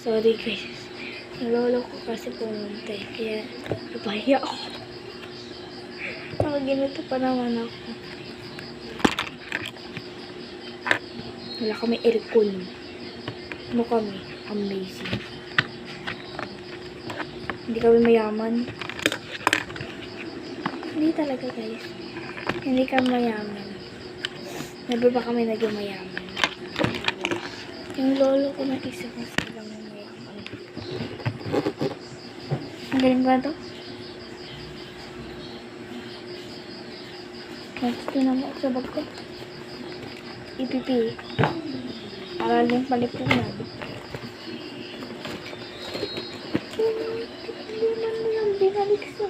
Sorry guys. Nalolo ko kasi pumunta eh. Kaya napahiya ako. Nakaginito pa naman ako. Wala kami aircon. Ano kami? Amazing. Hindi kami mayaman. Hindi talaga guys. Hindi kami mayaman. Never ba kami naging mayaman? Yung lolo ko na isa kasi lang yung mayaman. Ang galing ba ito? Ito naman sa bag ko. EPP. Para lang palipunan. Liman mo yung binalik sa.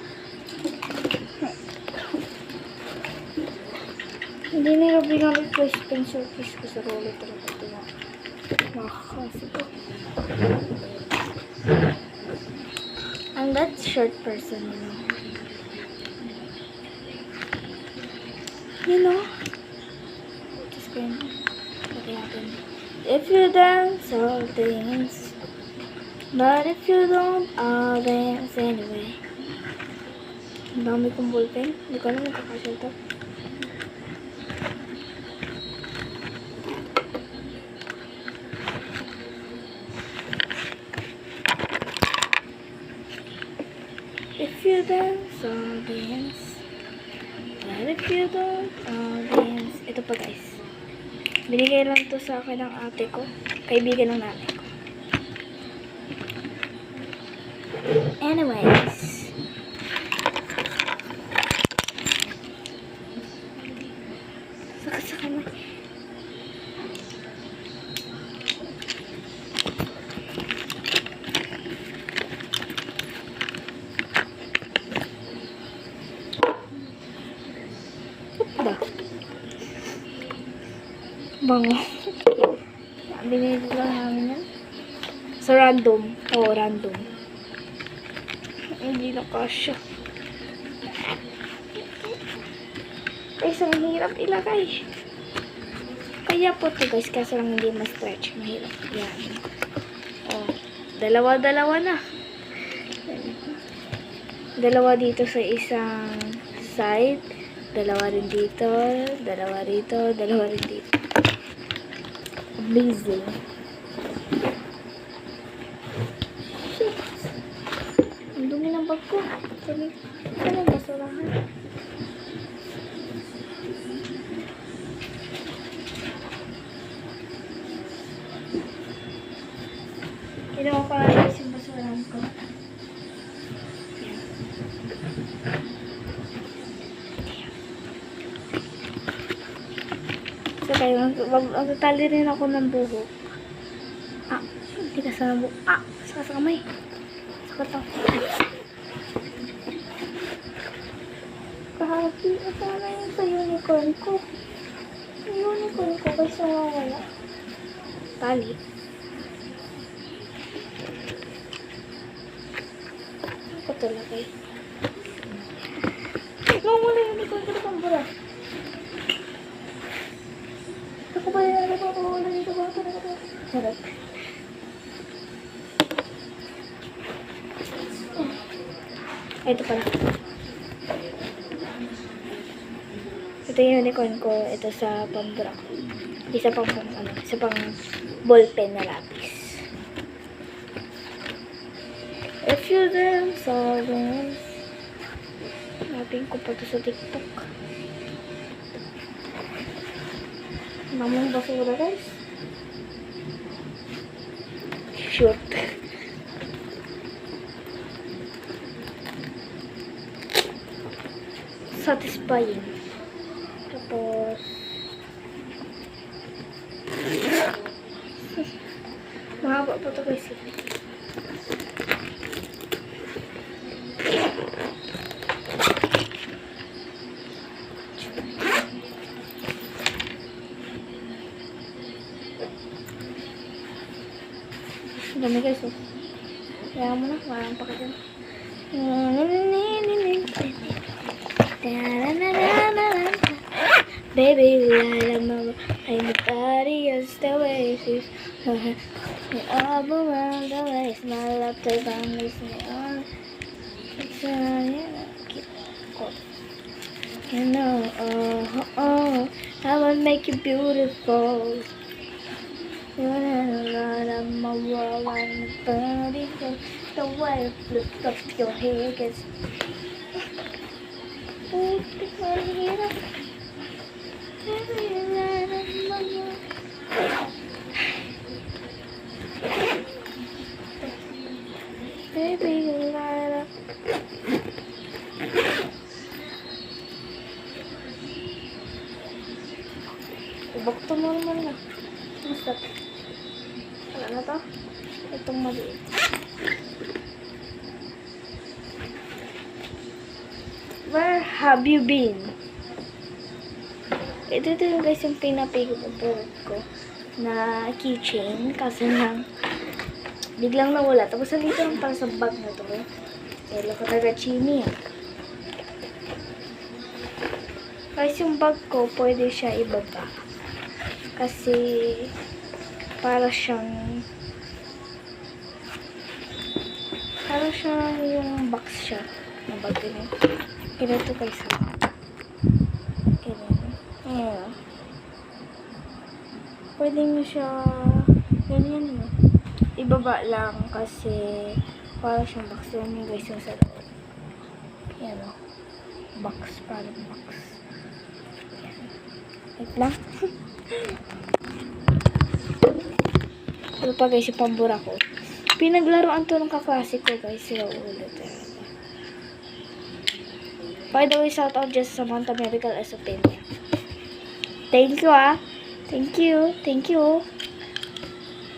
Hindi nila binalik ko yung pencil case ko sa rolo talaga. Makakasi ko. I'm that short person, you know. You know? Just going what happened. If you dance, all dance. But if you don't, I'll dance anyway. Ang dami kong ballpen. Hindi ko alam magkakasya ito. If you dance, I'll dance. But if you don't, I'll dance. Ito pa guys. Binigay lang to sa akin ng ate ko. Kaibigan ng nanay ko. Anyways. Saka kamay. Bango. Binili lang namin yan. Sa random. Oo, random. Hindi na kasya. Guys, ang hirap ilagay. Kaya po ito guys, kasi lang hindi ma-stretch. Mahirap. Yan. Oh, dalawa-dalawa na. Dalawa dito sa isang side. Dalawa rin dito. Dalawa rito. Dalawa rin dito. Amazing. Shit. Ang dumi ng bag ko. Saan ang basurahan? Ginawa ko lang yung basurahan ko. So kayo, magtatali rin ako ng buhok. Ah, hindi ka sa buhok. Ah, sa kamay. Sa katang. Kahapon, sana yun sa unicorn ko. Yung unicorn ko kasi wala. Tali. Ako talaga eh. Wala yung unicorn ko na pambura. Ako ba yan? Ako ba? Wala dito ba? Sarap. Ito pala. Ito yung unicorn ko. Ito sa pambura ko. Isa pang ballpen na lapis. If you dance, I'll dance. Hanapin ko pa ito sa TikTok. Namang basura guys. Shoot. Satisfying. Tapos mahaba pa ito guys. Dami guys oh. Kaya mo na, parang pakita. Baby, I love my body is the way she's all around the guys, malapit ang guys na it's you know, I will make you beautiful. You're in a lot of my world, I'm burning. The way you flip up your hair gets. Oh, the way you baby, you light up. Ibukto mo naman na. Basta. Wala na to. Itong maliit. Where have you been? Ito guys yung pinapigod ko na keychain. Kasi lang biglang nawala. Tapos nandito lang para sa bag na to. Kaya ko talaga chini. Guys, yung bag ko, pwede siya ibaba. Kasi, para siyang yung box siya. Na bag din. Ganito guys. Ayan. Pwede mo siya, ganyan mo. Ibaba lang kasi para siyang box. Yan yung guys yung sa loob. Yan o. Box, parang box. Yan. Wait lang. Ito pa guys yung pambura ko. Pinaglaruan to ng kaklase ko guys. Sila ulit. By the way, shout out just sa Samantha Medical Esopenia. Thank you Thank you. Thank you.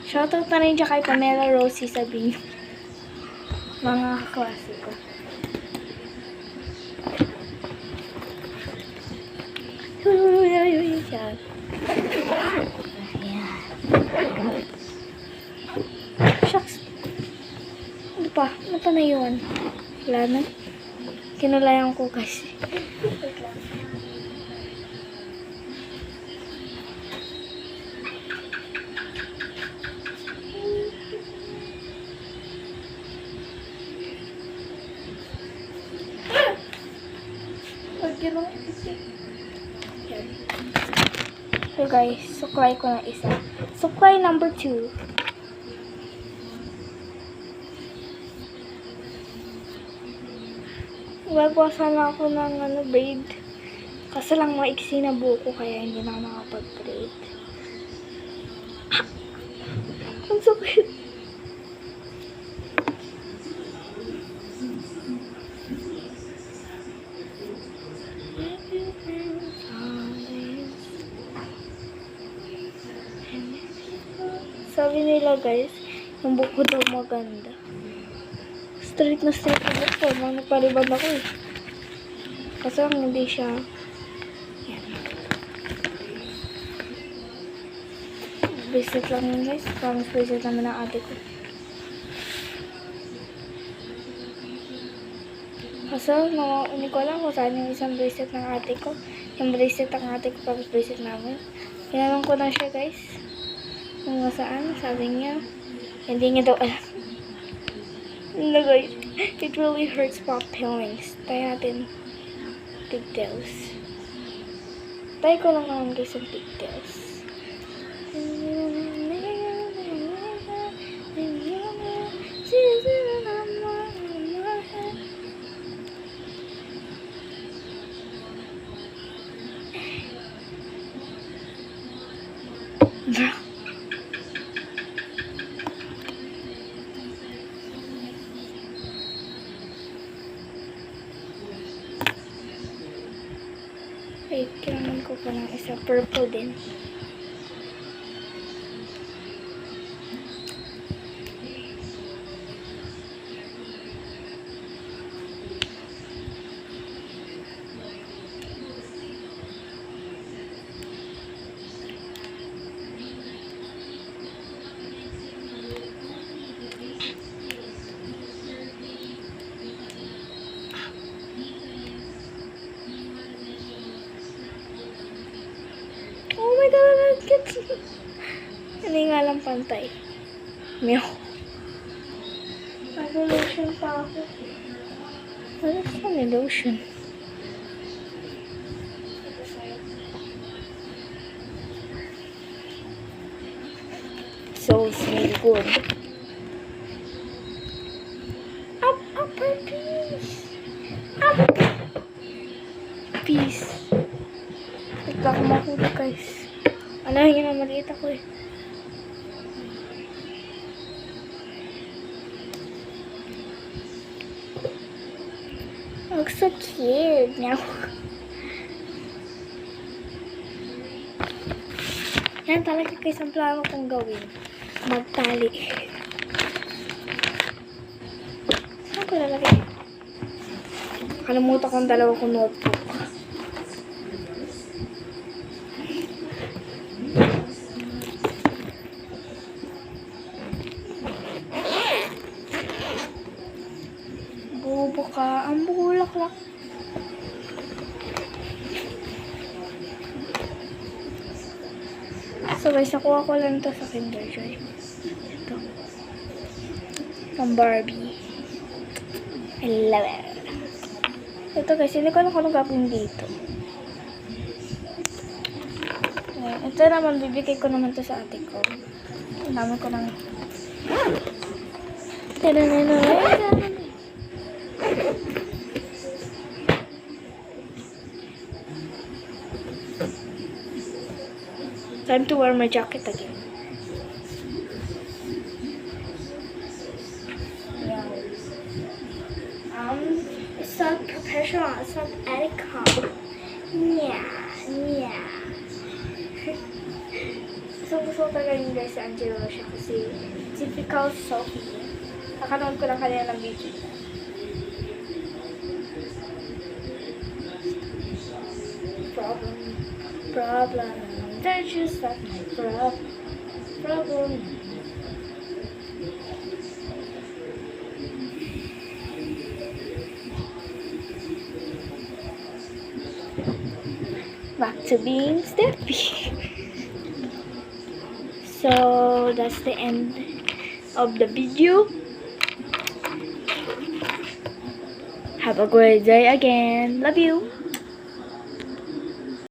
Shoutout na rin dyan kay Pamela Rosie Sabino. Mga kaklase ko. Ayan. Shucks. Ano pa? Ano pa na yun? Wala na. Kinulayan ko kasi. Wait lang. So guys, suklay ko na isa. Suklay number 2. Gagawa sana ako ng braid. Kasi lang maiksi na buko kaya hindi na ako nakapag-braid. Ang sakit. Sabi nila guys, yung buko daw maganda. Straight na buko. Mga nagparibad ako eh. Kasi lang hindi siya. Yan. Bracelet lang yun guys. Promise bracelet naman ng ate ko. Kasi hindi ko alam kung saan yung isang bracelet ng ate ko. Yung bracelet ng ate ko, promise bracelet namin. Tinanong ko na siya guys. Kung saan, sabi niya, hindi niya daw alam. No guys, it really hurts pop peelings. Tayo natin pigtails. Tayo ko lang naman guys yung pigtails. Wait, kailangan ko pa ng isa purple din. Hindi nga lang pantay. Meow. lotion pa ako. Ano sa may lotion? So smell good. Up, peace. Up. Peace. Bigla ako mahulog, guys. Anahin na maliit ako eh. Looks so cute now. Yan talaga guys ang plano kong gawin. Magtali. Saan ko lalagay? Nakalimutan kong dalawa kong notebook. Bobo ka. Ang bulaklak. So guys, nakuha ko lang ito sa Kinder Joy. Ito. From Barbie. I love it. Ito guys, hindi ko alam kung anong gagawin dito. Ito naman, bibigay ko naman ito sa ate ko. Ang dami ko lang. Time to wear my jacket again. Yeah. It's not professional. It's not ethical. Yeah. Gusto talaga yun guys si Angelo siya kasi typical Sophie. Nakanood ko lang kanina ng video. Problem. They're just not my problem. Back to being Steffi. So that's the end of the video. Have a great day again. Love you.